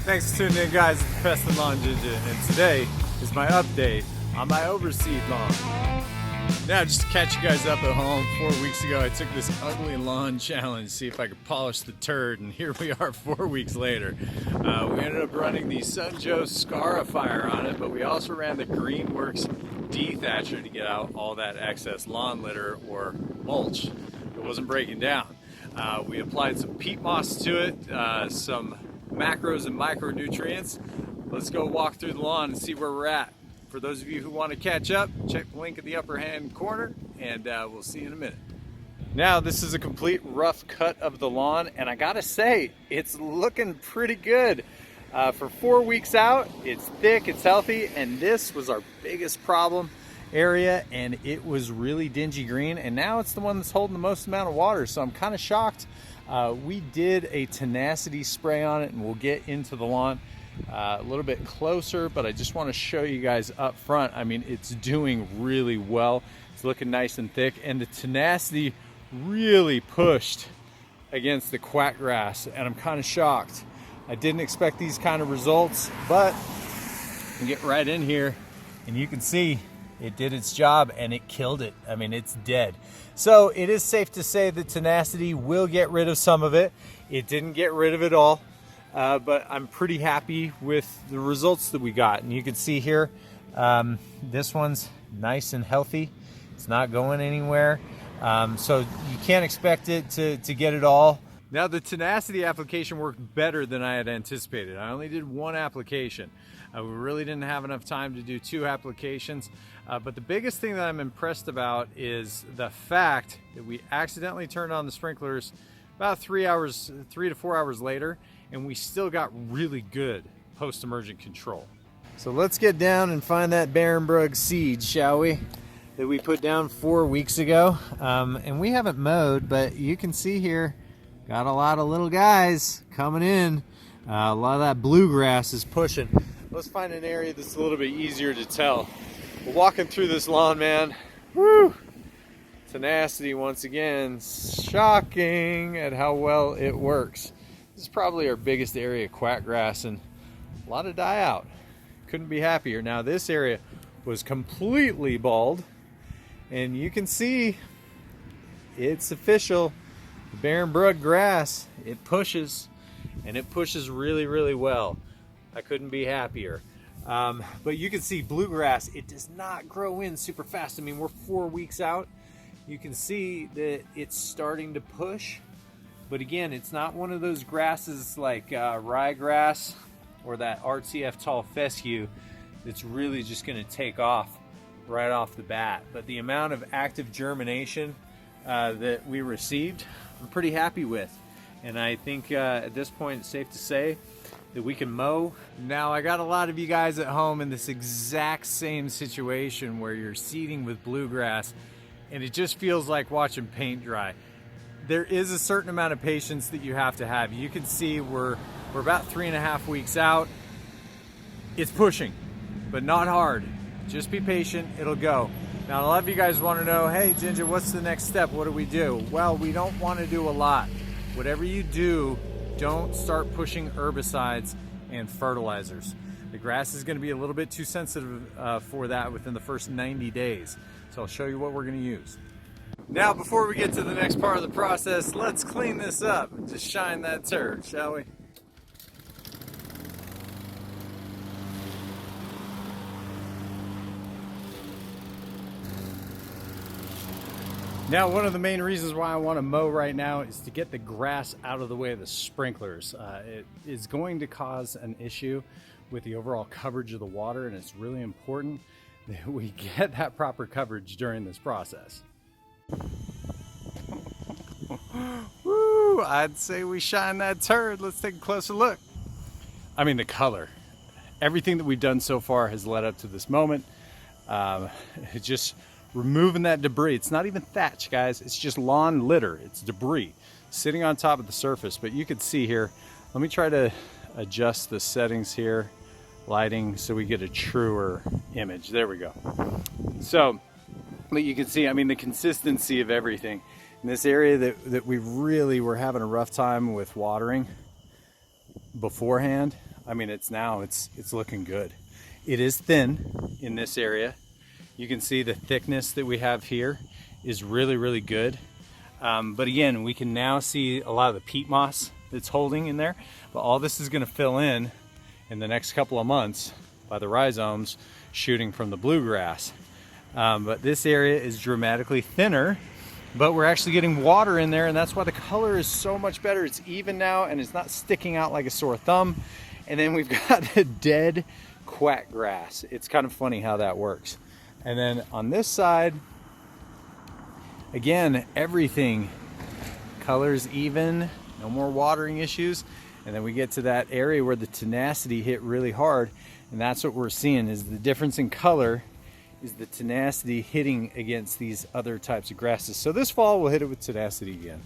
Thanks for tuning in, guys. It's Pest and Lawn Ginja, and today is my update on my overseed lawn. Now, just to catch you guys up at home, 4 weeks ago I took this ugly lawn challenge to see if I could polish the turd, and here we are 4 weeks later. We ended up running the Sunjoe Scarifier on it, but we also ran the Greenworks dethatcher to get out all that excess lawn litter or mulch that wasn't breaking down. We applied some peat moss to it, some macros and micronutrients. Let's go walk through the lawn and see where we're at. For those of you who want to catch up, check the link in the upper hand corner, and we'll see you in a minute. Now, this is a complete rough cut of the lawn, and I gotta say, it's looking pretty good. For 4 weeks out, it's thick, it's healthy, and this was our biggest problem area, and it was really dingy green, and now it's the one that's holding the most amount of water, so I'm kind of shocked. We did a Tenacity spray on it, and we'll get into the lawn a little bit closer, but I just want to show you guys up front. I mean, it's doing really well. It's looking nice and thick, and the Tenacity really pushed against the Crabgrass, and I'm kind of shocked. I didn't expect these kind of results, but we get right in here and you can see it did its job and it killed it. I mean, it's dead. So it is safe to say that Tenacity will get rid of some of it. It didn't get rid of it all. But I'm pretty happy with the results that we got. And you can see here, this one's nice and healthy. It's not going anywhere. So you can't expect it to get it all. Now, the Tenacity application worked better than I had anticipated. I only did one application. We really didn't have enough time to do 2 applications. But the biggest thing that I'm impressed about is the fact that we accidentally turned on the sprinklers about 3 to 4 hours later, and we still got really good post-emergent control. So let's get down and find that Barenbrug seed, shall we? That we put down 4 weeks ago. And we haven't mowed, but you can see here, got a lot of little guys coming in. A lot of that bluegrass is pushing. Let's find an area that's a little bit easier to tell. We're walking through this lawn, man. Woo! Tenacity once again, shocking at how well it works. This is probably our biggest area of quackgrass, and a lot of die out. Couldn't be happier. Now, this area was completely bald, and you can see it's official. The Barenbrug grass, it pushes, and it pushes really, really well. I couldn't be happier. But you can see bluegrass, it does not grow in super fast. I mean, we're 4 weeks out. You can see that it's starting to push. But again, it's not one of those grasses like ryegrass or that RTF tall fescue that's really just going to take off right off the bat. But the amount of active germination that we received, I'm pretty happy with. And I think at this point it's safe to say that we can mow. Now, I got a lot of you guys at home in this exact same situation where you're seeding with bluegrass and it just feels like watching paint dry. There is a certain amount of patience that you have to have. You can see we're about 3.5 weeks out. It's pushing, but not hard. Just be patient, it'll go. Now, a lot of you guys want to know, hey Ginja, what's the next step? What do we do? Well, we don't want to do a lot. Whatever you do, don't start pushing herbicides and fertilizers. The grass is going to be a little bit too sensitive for that within the first 90 days. So I'll show you what we're going to use. Now, before we get to the next part of the process, let's clean this up. Just shine that turd, shall we? Now, one of the main reasons why I want to mow right now is to get the grass out of the way of the sprinklers. It is going to cause an issue with the overall coverage of the water, and it's really important that we get that proper coverage during this process. Woo! I'd say we shine that turd. Let's take a closer look. I mean, the color. Everything that we've done so far has led up to this moment. Just removing that debris. It's not even thatch, guys. It's just lawn litter. It's debris sitting on top of the surface. But you can see here, let me try to adjust the settings here, lighting, so we get a truer image. There we go. So, but you can see, I mean, the consistency of everything. In this area that we really were having a rough time with watering beforehand, I mean, it's looking good. It is thin in this area. You can see the thickness that we have here is really, really good. But again, we can now see a lot of the peat moss that's holding in there. But all this is going to fill in the next couple of months by the rhizomes shooting from the bluegrass. But this area is dramatically thinner, but we're actually getting water in there, and that's why the color is so much better. It's even now, and it's not sticking out like a sore thumb. And then we've got the dead quack grass. It's kind of funny how that works. And then on this side, again, everything colors even, no more watering issues. And then we get to that area where the tenacity hit really hard, and that's what we're seeing is the difference in color is the tenacity hitting against these other types of grasses. So this fall we'll hit it with tenacity again.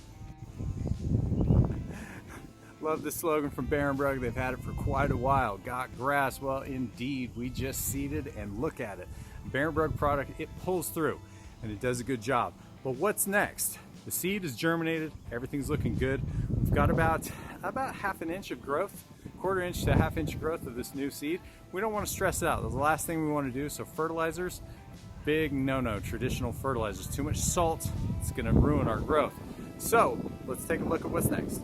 Love the slogan from Barenbrug. They've had it for quite a while. Got grass? Well, indeed, we just seeded, and look at it. Barenbrug product, it pulls through and it does a good job. But what's next? The seed is germinated, everything's looking good. We've got about half an inch of growth, quarter inch to half inch growth of this new seed. We don't want to stress it out. That's the last thing we want to do. So fertilizers, big no-no, traditional fertilizers. Too much salt, it's gonna ruin our growth. So let's take a look at what's next.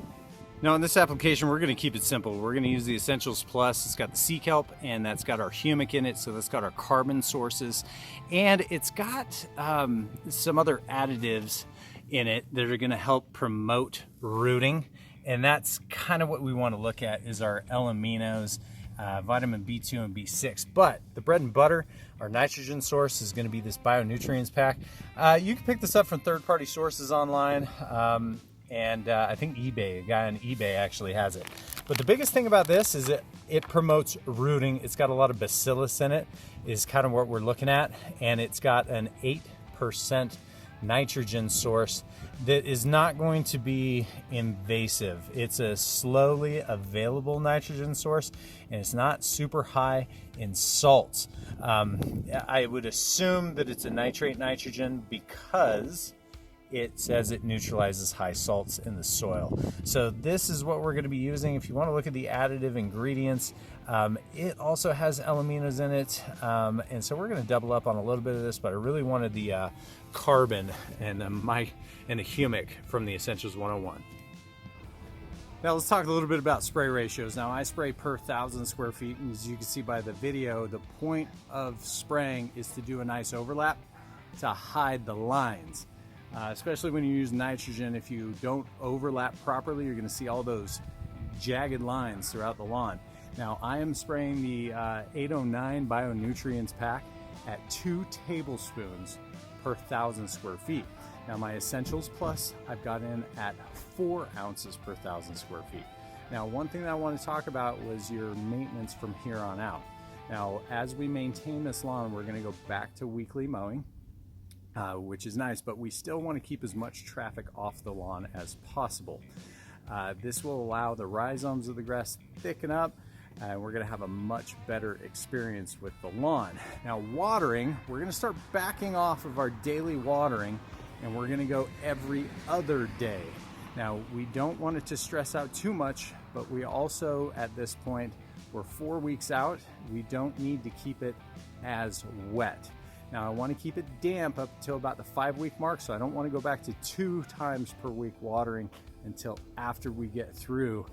Now in this application, we're gonna keep it simple. We're gonna use the Essentials Plus. It's got the sea kelp, and that's got our humic in it, so that's got our carbon sources. And it's got some other additives in it that are gonna help promote rooting. And that's kind of what we wanna look at is our L-aminos, vitamin B2 and B6. But the bread and butter, our nitrogen source is gonna be this bionutrients pack. You can pick this up from third-party sources online. And I think a guy on eBay actually has it. But the biggest thing about this is it promotes rooting. It's got a lot of bacillus in it, is kind of what we're looking at. And it's got an 8% nitrogen source that is not going to be invasive. It's a slowly available nitrogen source, and it's not super high in salts. I would assume that it's a nitrate nitrogen because it says it neutralizes high salts in the soil. So this is what we're going to be using. If you want to look at the additive ingredients, it also has L-aminos in it. And so we're going to double up on a little bit of this, but I really wanted the carbon and the humic from the Essentials 101. Now let's talk a little bit about spray ratios. Now I spray per 1,000 square feet, and as you can see by the video, the point of spraying is to do a nice overlap to hide the lines. Especially when you use nitrogen, if you don't overlap properly, you're going to see all those jagged lines throughout the lawn. Now, I am spraying the 809 Bionutrients pack at 2 tablespoons per 1,000 square feet. Now, my Essentials Plus, I've got in at 4 ounces per 1,000 square feet. Now, one thing that I want to talk about was your maintenance from here on out. Now, as we maintain this lawn, we're going to go back to weekly mowing. Which is nice, but we still want to keep as much traffic off the lawn as possible. This will allow the rhizomes of the grass to thicken up, and we're going to have a much better experience with the lawn. Now watering, we're going to start backing off of our daily watering, and we're going to go every other day. Now we don't want it to stress out too much, but we also, at this point, we're 4 weeks out, we don't need to keep it as wet. Now I want to keep it damp up until about the 5-week mark, so I don't want to go back to 2 times per week watering until after we get through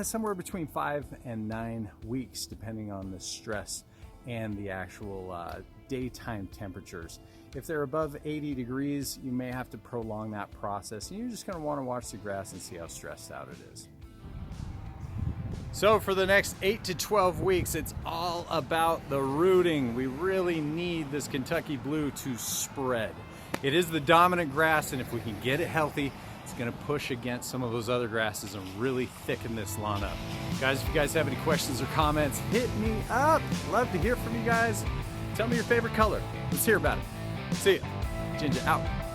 somewhere between 5 and 9 weeks, depending on the stress and the actual daytime temperatures. If they're above 80 degrees, you may have to prolong that process, and you're just going to want to watch the grass and see how stressed out it is. So for the next 8 to 12 weeks, it's all about the rooting. We really need this Kentucky Blue to spread. It is the dominant grass, and if we can get it healthy, it's gonna push against some of those other grasses and really thicken this lawn up. Guys, if you guys have any questions or comments, hit me up. Love to hear from you guys. Tell me your favorite color. Let's hear about it. See ya. Ginja out.